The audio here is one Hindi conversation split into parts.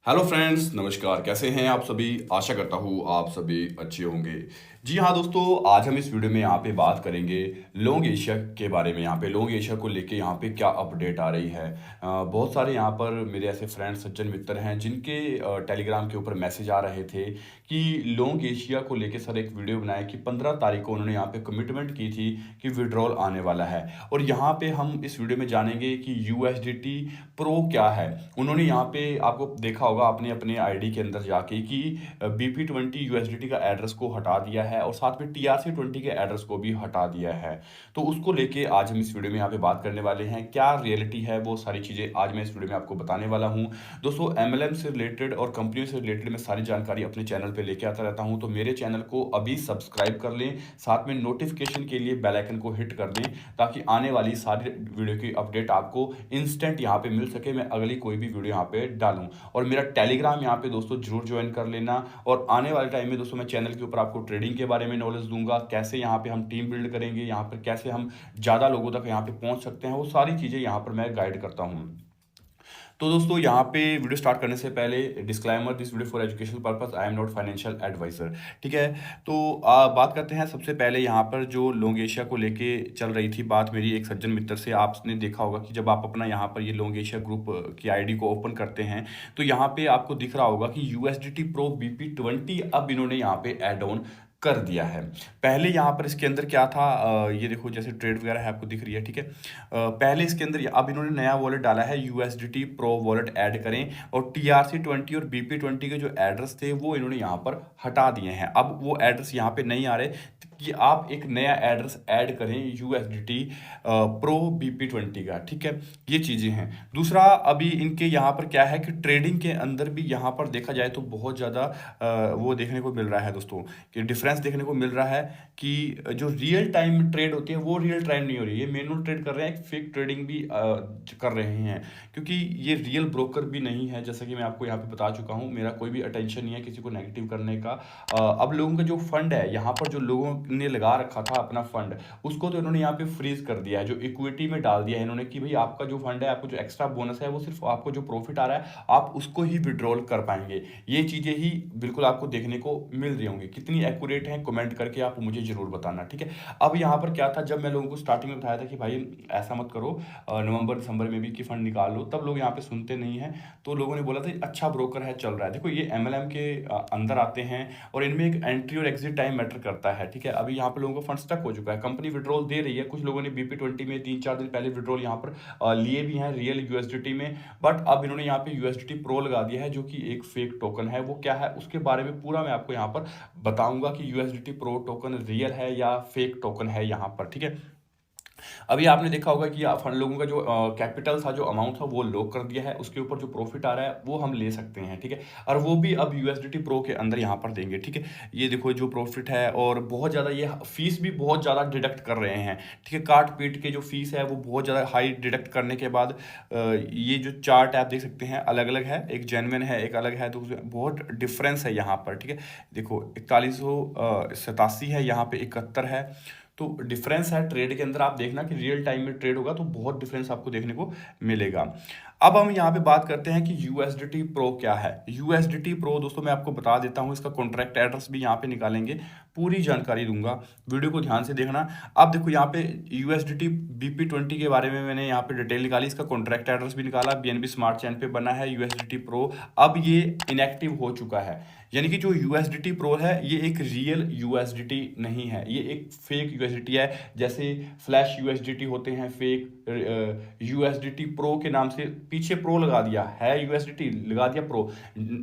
हेलो फ्रेंड्स, नमस्कार। कैसे हैं आप सभी? आशा करता हूँ आप सभी अच्छे होंगे। जी हाँ दोस्तों, आज हम इस वीडियो में यहाँ पे बात करेंगे लोंग एशिया के बारे में। यहाँ पे लोंग एशिया को लेके यहाँ पे क्या अपडेट आ रही है। बहुत सारे यहाँ पर मेरे ऐसे फ्रेंड्स सज्जन मित्र हैं जिनके टेलीग्राम के ऊपर मैसेज आ रहे थे कि लोंग एशिया को लेके सर एक वीडियो बनाए कि 15 तारीख को उन्होंने यहाँ पे कमिटमेंट की थी कि विड्रॉल आने वाला है। और यहाँ पे हम इस वीडियो में जानेंगे कि यूएसडीटी प्रो क्या है। उन्होंने यहाँ पे आपको देखा होगा आपने अपने आईडी के अंदर जाके कि BP20 यूएसडीटी का एड्रेस को हटा दिया है और साथ में TRC20 के एड्रेस को भी हटा दिया है। तो उसको लेके आज हम इस वीडियो में यहाँ पे बात करने वाले हैं। क्या रियलिटी है वो सारी चीज़ें आज मैं इस वीडियो में आपको बताने वाला हूँ। दोस्तों, MLM से रिलेटेड और कंपनियों से रिलेटेड मैं सारी जानकारी अपने चैनल पे लेके आता रहता हूँ, तो मेरे चैनल को अभी सब्सक्राइब कर लें, साथ में नोटिफिकेशन के लिए बेल आइकन को हिट कर दें ताकि आने वाली सारी वीडियो की अपडेट आपको इंस्टेंट यहाँ पे मिल सके, मैं अगली कोई भी वीडियो यहाँ पे डालूं। और मेरा टेलीग्राम यहाँ पे दोस्तों जरूर ज्वाइन कर लेना। और आने वाले टाइम में दोस्तों मैं चैनल के ऊपर आपको ट्रेडिंग के बारे में नॉलेज दूंगा, कैसे यहाँ पे हम टीम बिल्ड करेंगे, यहाँ पर कैसे हम ज़्यादा लोगों तक यहाँ पे पहुँच सकते हैं, वो सारी चीज़ें यहाँ पर मैं गाइड करता हूँ। तो दोस्तों, यहाँ पे वीडियो स्टार्ट करने से पहले disclaimer, this video for educational purpose, I am not financial advisor. ठीक है। तो बात करते हैं सबसे पहले यहाँ पर जो लोंग एशिया को लेके चल रही थी बात मेरी एक सज्जन मित्र से। आपने देखा होगा कि जब आप अपना यहाँ पर ये लोंग एशिया ग्रुप की आईडी को ओपन करते हैं तो यहाँ पे आपको दिख रहा होगा कि यूएसडीटी प्रो BP20 अब इन्होंने यहाँ पे एड ऑन कर दिया है। पहले यहाँ पर इसके अंदर क्या था, ये देखो जैसे ट्रेड वगैरह है आपको दिख रही है। ठीक है। पहले इसके अंदर अब इन्होंने नया वॉलेट डाला है, यूएसडीटी प्रो वॉलेट ऐड करें, और TRC20 और BP20 के जो एड्रेस थे वो इन्होंने यहाँ पर हटा दिए हैं। अब वो एड्रेस यहाँ पे नहीं आ रहे कि आप एक नया एड्रेस ऐड करें यूएसडीटी प्रो BP20 का। ठीक है, ये चीज़ें हैं। दूसरा, अभी इनके यहाँ पर क्या है कि ट्रेडिंग के अंदर भी यहाँ पर देखा जाए तो बहुत ज़्यादा वो देखने को मिल रहा है दोस्तों, कि डिफरेंस देखने को मिल रहा है कि जो रियल टाइम ट्रेड होती है वो रियल टाइम नहीं हो रही है, ये मैनुअल ट्रेड कर रहे हैं, फेक ट्रेडिंग भी कर रहे हैं, क्योंकि ये रियल ब्रोकर भी नहीं है। जैसा कि मैं आपको यहाँ पे बता चुका हूँ, मेरा कोई भी अटेंशन नहीं है किसी को नेगेटिव करने का। अब लोगों का जो फंड है यहाँ पर, जो लोगों ने लगा रखा था अपना फंड, उसको तो इन्होंने यहाँ पे फ्रीज कर दिया है, जो इक्विटी में डाल दिया है इन्होंने कि भाई आपका जो फंड है, आपको जो एक्स्ट्रा बोनस है वो सिर्फ आपको जो प्रॉफिट आ रहा है आप उसको ही विड्रॉल कर पाएंगे। ये चीज़ें ही बिल्कुल आपको देखने को मिल रही होंगी। कितनी एक्यूरेट है कमेंट करके आप मुझे जरूर बताना। ठीक है। अब यहाँ पर क्या था, जब मैं लोगों को स्टार्टिंग में बताया था कि भाई ऐसा मत करो, नवंबर दिसंबर में भी कि फंड निकाल लो, तब लोग यहाँ पे सुनते नहीं हैं। तो लोगों ने बोला था अच्छा ब्रोकर है, चल रहा है। देखो, ये MLM के अंदर आते हैं और इनमें एक एंट्री और एग्जिट टाइम मैटर करता है। ठीक है। अभी यहाँ पे लोगों का फंड स्टक हो चुका है, कंपनी विड्रॉल दे रही है, कुछ लोगों ने BP20 में 3-4 दिन पहले विड्रॉल यहाँ पर लिए भी हैं रियल यूएसडीटी में, बट अब इन्होंने यहाँ पे यूएसडीटी प्रो लगा दिया है जो कि एक फेक टोकन है। वो क्या है उसके बारे में पूरा मैं आपको यहाँ पर बताऊंगा कि यूएसडीटी प्रो टोकन रियल है या फेक टोकन है यहाँ पर। ठीक है। अभी आपने देखा होगा कि फंड लोगों का जो कैपिटल था, जो अमाउंट था वो लॉक कर दिया है, उसके ऊपर जो प्रॉफिट आ रहा है वो हम ले सकते हैं। ठीक है। और वो भी अब यूएसडीटी प्रो के अंदर यहाँ पर देंगे। ठीक है। ये देखो जो प्रॉफिट है, और बहुत ज़्यादा ये फीस भी बहुत ज़्यादा डिडक्ट कर रहे हैं। ठीक है। काट पीट के जो फीस है वो बहुत ज़्यादा हाई डिडक्ट करने के बाद ये जो चार्ट आप देख सकते हैं अलग अलग है, एक जेन्युइन है एक अलग है, तो बहुत डिफरेंस है यहाँ पर। ठीक है। देखो 4187 है, यहाँ पे 71 है, तो डिफरेंस है ट्रेड के अंदर। आप देखना कि रियल टाइम में ट्रेड होगा तो बहुत डिफरेंस आपको देखने को मिलेगा। अब हम यहाँ पे बात करते हैं कि यूएसडीटी प्रो क्या है। यूएसडीटी प्रो दोस्तों मैं आपको बता देता हूँ, इसका कॉन्ट्रैक्ट एड्रेस भी यहाँ पे निकालेंगे, पूरी जानकारी दूंगा, वीडियो को ध्यान से देखना। अब देखो यहाँ पे यूएसडीटी BP20 के बारे में मैंने यहाँ पे डिटेल निकाली, इसका कॉन्ट्रैक्ट एड्रेस भी निकाला, BNB स्मार्ट चैन पे बना है यूएसडीटी प्रो। अब ये इनएक्टिव हो चुका है, यानी कि जो यूएसडीटी प्रो है ये एक रियल यूएसडीटी नहीं है, ये एक फेक यूएसडीटी है। जैसे फ्लैश यूएसडीटी होते हैं फेक, यूएसडीटी प्रो के नाम से पीछे प्रो लगा दिया है, यूएसडीटी लगा दिया प्रो।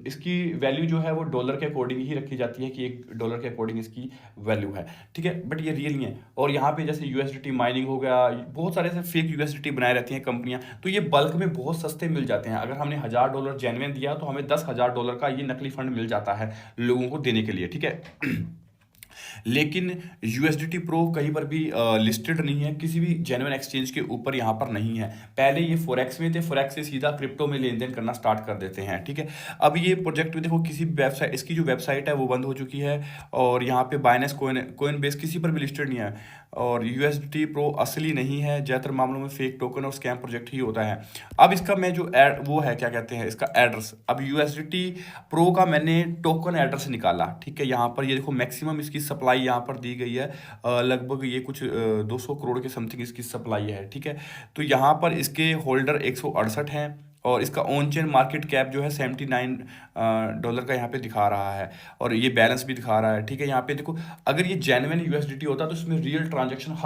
इसकी वैल्यू जो है वो डॉलर के अकॉर्डिंग ही रखी जाती है कि $1 के अकॉर्डिंग इसकी वैल्यू है। ठीक है। बट ये रियल नहीं है। और यहाँ पे जैसे यूएसडीटी माइनिंग हो गया, बहुत सारे ऐसे फेक यूएसडीटी बनाए रहती हैं कंपनियां, तो ये बल्क में बहुत सस्ते मिल जाते हैं। अगर हमने $1000 जेन्युइन दिया तो हमें $10,000 का ये नकली फंड मिल जाता है लोगों को देने के लिए। ठीक है। लेकिन यूएसडीटी प्रो कहीं पर भी लिस्टेड नहीं है, किसी भी जेन्युइन एक्सचेंज के ऊपर यहाँ पर नहीं है। पहले ये फोरेक्स में थे, फोरेक्स से सीधा क्रिप्टो में लेन देन करना स्टार्ट कर देते हैं, ठीक है। अब ये प्रोजेक्ट में देखो किसी वेबसाइट, इसकी जो वेबसाइट है वो बंद हो चुकी है, और यहाँ पे बाइनेंस कोइन बेस किसी पर भी लिस्टेड नहीं है, और यूएसडीटी प्रो असली नहीं है। ज़्यादातर मामलों में फेक टोकन और स्कैम प्रोजेक्ट ही होता है। अब इसका मैं जो एड वो है क्या कहते हैं इसका एड्रेस, अब यूएसडीटी प्रो का मैंने टोकन एड्रेस निकाला, ठीक है। यहाँ पर ये देखो मैक्सिमम इसकी सप्लाई यहाँ पर दी गई है, लगभग ये कुछ 200 करोड़ के समथिंग इसकी सप्लाई है, ठीक है। तो यहाँ पर इसके होल्डर 168 हैं, और इसका ऑन चेन मार्केट कैप जो है $79 का यहाँ पे दिखा रहा है, और ये बैलेंस भी दिखा रहा है, ठीक है। यहाँ पे देखो अगर ये जेन्युइन यूएसडीटी होता तो इसमें रियल ट्रांजैक्शन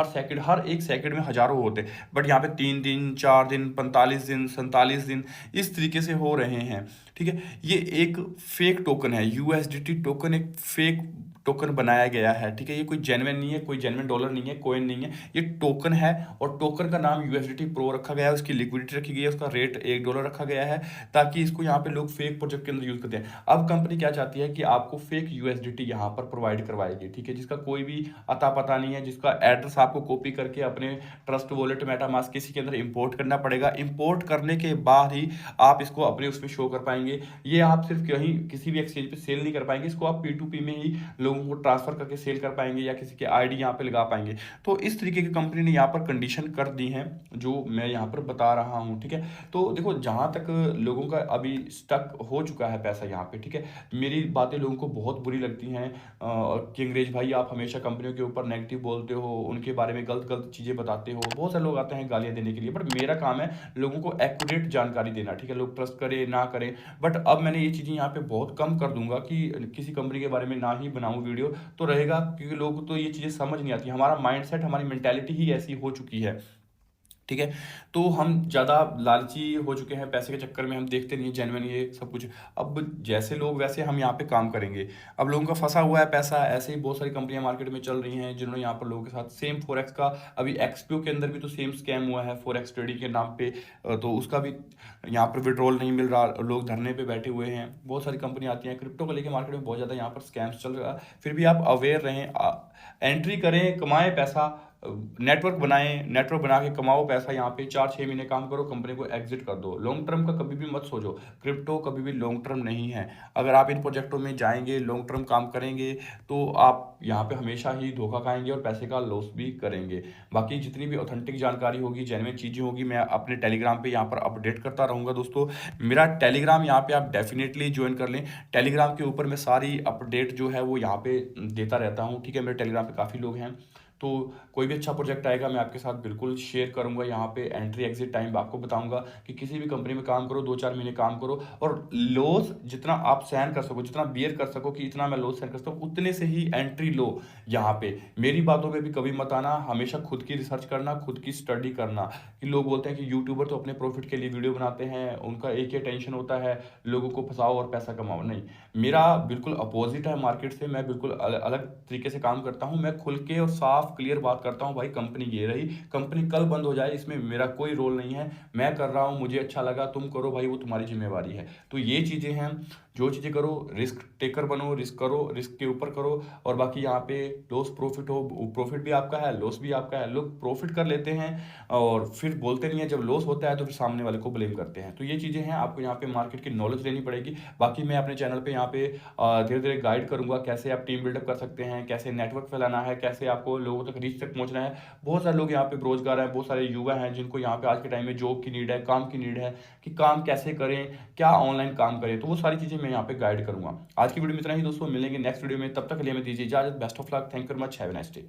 हर एक सेकंड में हजारों होते, बट यहाँ पे 3 दिन 4 दिन 45 दिन 47 दिन इस तरीके से हो रहे हैं, ठीक है। ये एक फेक टोकन है, यूएसडीटी टोकन एक फेक टोकन बनाया गया है, ठीक है। ये कोई जेन्युइन नहीं है, कोई जेन्युइन डॉलर नहीं है, कोइन नहीं है, ये टोकन है, और टोकन का नाम यूएसडीटी प्रो रखा गया है, उसकी लिक्विडिटी रखी गई है, उसका रेट $1 रखा गया है, ताकि इसको यहाँ पे लोग फेक प्रोजेक्ट के अंदर यूज करते हैं। अब कंपनी क्या चाहती है कि आपको फेक यूएसडीटी यहाँ पर प्रोवाइड करवाएगी, ठीक है, जिसका कोई भी अता पता नहीं है, जिसका एड्रेस आपको कॉपी करके अपने ट्रस्ट वॉलेट मेटामास्क किसी के अंदर इंपोर्ट करना पड़ेगा। इंपोर्ट करने के बाद ही आप इसको अपने उसमें शो कर पाएंगे। ये आप सिर्फ कहीं किसी भी एक्सचेंज पे सेल नहीं कर पाएंगे, इसको आप P2P में ही लोगों को ट्रांसफर करके सेल कर पाएंगे, या किसी के आईडी यहाँ पे लगा पाएंगे। तो इस तरीके की कंपनी ने यहाँ पर कंडीशन कर दी है, जो मैं यहाँ पर बता रहा हूँ, ठीक है। तो देखो जहाँ तक लोगों का अभी स्टक हो चुका है पैसा यहाँ पे, ठीक है, मेरी बातें लोगों को बहुत बुरी लगती हैं कि अंग्रेज भाई आप हमेशा कंपनियों के ऊपर नेगेटिव बोलते हो, उनके बारे में गलत गलत चीज़ें बताते हो। बहुत सारे लोग आते हैं गालियाँ देने के लिए, बट मेरा काम है लोगों को एक्यूरेट जानकारी देना, ठीक है। लोग ट्रस्ट करें ना करें, बट अब मैंने ये चीज़ें यहाँ पे बहुत कम कर दूंगा कि किसी कंपनी के बारे में ना ही बनाऊं वीडियो, तो रहेगा, क्योंकि लोगों को तो ये चीज़ें समझ नहीं आती। हमारा माइंडसेट, हमारी मेंटालिटी ही ऐसी हो चुकी है, ठीक है। तो हम ज़्यादा लालची हो चुके हैं, पैसे के चक्कर में हम देखते नहीं जेन्युइन ये सब कुछ। अब जैसे लोग वैसे हम यहाँ पे काम करेंगे। अब लोगों का फंसा हुआ है पैसा, ऐसे ही बहुत सारी कंपनियां मार्केट में चल रही हैं जिन्होंने यहाँ पर लोगों के साथ सेम फोरेक्स का, अभी एक्सपीओ के अंदर भी तो सेम स्कैम हुआ है फोरेक्स ट्रेडिंग के नाम पे, तो उसका भी यहाँ पर विड्रॉल नहीं मिल रहा, लोग धरने पर बैठे हुए हैं। बहुत सारी कंपनी आती हैं क्रिप्टो को लेकर, मार्केट में बहुत ज़्यादा यहाँ पर स्कैम्स चल रहा है। फिर भी आप अवेयर रहें, एंट्री करें, कमाएं पैसा, नेटवर्क बनाएं, नेटवर्क बना के कमाओ पैसा। यहाँ पे 4-6 महीने काम करो, कंपनी को एग्जिट कर दो। लॉन्ग टर्म का कभी भी मत सोचो, क्रिप्टो कभी भी लॉन्ग टर्म नहीं है। अगर आप इन प्रोजेक्टों में जाएंगे, लॉन्ग टर्म काम करेंगे, तो आप यहाँ पे हमेशा ही धोखा खाएंगे और पैसे का लॉस भी करेंगे। बाकी जितनी भी ऑथेंटिक जानकारी होगी, जेन्युइन चीज़ें होगी, मैं अपने टेलीग्राम पे यहाँ पर अपडेट करता रहूँगा दोस्तों। मेरा टेलीग्राम यहाँ पे आप डेफिनेटली ज्वाइन कर लें। टेलीग्राम के ऊपर मैं सारी अपडेट जो है वो यहाँ पे देता रहता हूँ, ठीक है। मेरे टेलीग्राम पे काफ़ी लोग हैं, तो कोई भी अच्छा प्रोजेक्ट आएगा मैं आपके साथ बिल्कुल शेयर करूंगा। यहाँ पे एंट्री एग्जिट टाइम आपको बताऊंगा कि किसी भी कंपनी में काम करो, 2-4 महीने काम करो, और लॉस जितना आप सहन कर सको, जितना बियर कर सको कि इतना मैं लॉस सहन कर सकता हूँ, उतने से ही एंट्री लो। यहाँ पे मेरी बातों में भी कभी मत आना, हमेशा खुद की रिसर्च करना, खुद की स्टडी करना। कि लोग बोलते हैं कि यूट्यूबर तो अपने प्रॉफिट के लिए वीडियो बनाते हैं, उनका एक ही टेंशन होता है लोगों को फंसाओ और पैसा कमाओ। नहीं, मेरा बिल्कुल अपोजिट है मार्केट से। मैं बिल्कुल अलग तरीके से काम करता हूँ। मैं खुल के और साफ क्लियर बात करता हूँ, भाई कंपनी ये रही, कंपनी कल बंद हो जाए इसमें मेरा कोई रोल नहीं है। मैं कर रहा हूँ, मुझे अच्छा लगा, तुम करो भाई, वो तुम्हारी जिम्मेवारी है। तो ये चीज़ें हैं, जो चीज़ें करो, रिस्क टेकर बनो, रिस्क करो, रिस्क के ऊपर करो। और बाकी यहाँ पे लॉस प्रॉफिट हो, प्रॉफिट भी आपका है, लॉस भी आपका है। लोग प्रॉफिट कर लेते हैं और फिर बोलते नहीं है, जब लॉस होता है तो फिर सामने वाले को ब्लेम करते हैं। तो ये चीज़ें हैं, आपको यहाँ पे मार्केट की नॉलेज लेनी पड़ेगी। बाकी मैं अपने चैनल पे यहाँ पे धीरे धीरे गाइड करूंगा कैसे आप टीम बिल्डअप कर सकते हैं, कैसे नेटवर्क फैलाना है, कैसे आपको लोगों तक रीच तक पहुंचना है। बहुत सारे लोग यहाँ पे बेरोजगार हैं, बहुत सारे युवा हैं जिनको यहाँ पे आज के टाइम में जॉब की नीड है, काम की नीड है, कि काम कैसे करें, क्या ऑनलाइन काम करें। तो वो सारी चीज़ें मैं यहाँ पे गाइड करूंगा। आज की वीडियो में इतना ही दोस्तों, मिलेंगे नेक्स्ट वीडियो में, तब तक के लिए मैं दीजिए इजाजत। Best of luck, thank you very much, have a nice day.